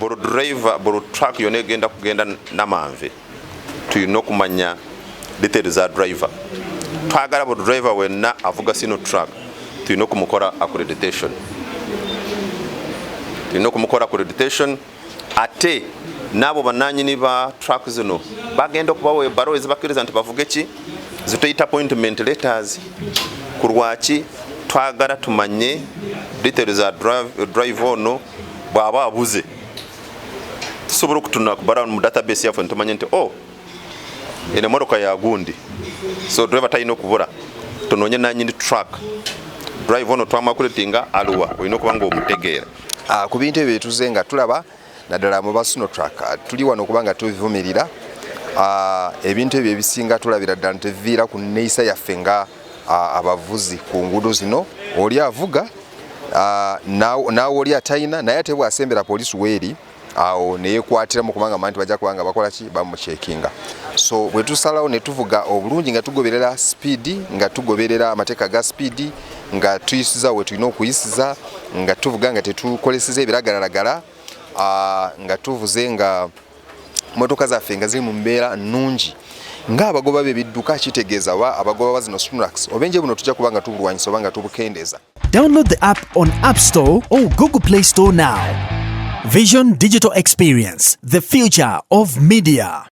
buli driver buli truck yona egenda kugenda namanve tulina okumanya details za driver. Twagala buli driver wenna avuga Sinotruck tulina okumukola accreditation. Tulina okumukola accreditation ate nabo bananyini ba truck zino bagenda okubawa ebbaluwa ezibakkiriza nti bavuge ki zituyita appointment letters. Kurwaki twagala tumanye details za driver ono bwaba abuze tusobola okutuna kubara mu database yaffe tumanye nti ene motoka ya gundi so driver talina okubula tunonye nanyini truck driver ono twamakuletinga aluwa olina okuba nga omutegeera. Ku bintu ebyo tuze nga tulaba naddala mu ba Sinotruck tuli wano okubanga tubivumirira ebintu ebyo ebisinga tulabira ddala nti viira ku neeyisa yaffe nga abavuzi ku nguudo zino oli avuga naawe oli atayina naye ate bw'asembera poliisi weeri awo neyekwatiramu kubanga manti bajja kubanga bakola ki bamucekinga. So bwe tusalawo ne tuvuga obulungi nga tugoberera speedi nga tugoberera amateeka ga speedi nga tuyisiza we tulina okuyisiza nga tuvuga nga tetukoleseza ebiragalalagala nga tuvuze nga motoka zaffe nga ziri mu mbeera nnungi nga abagoba b'ebidduka kitegeeza wa abagoba bazino Sinotrucks obenje buno tujja kubanga tubulwanyisa oba nga tubukendeeza. Download the app on App Store or Google Play Store now. Vision Digital Experience, the future of media.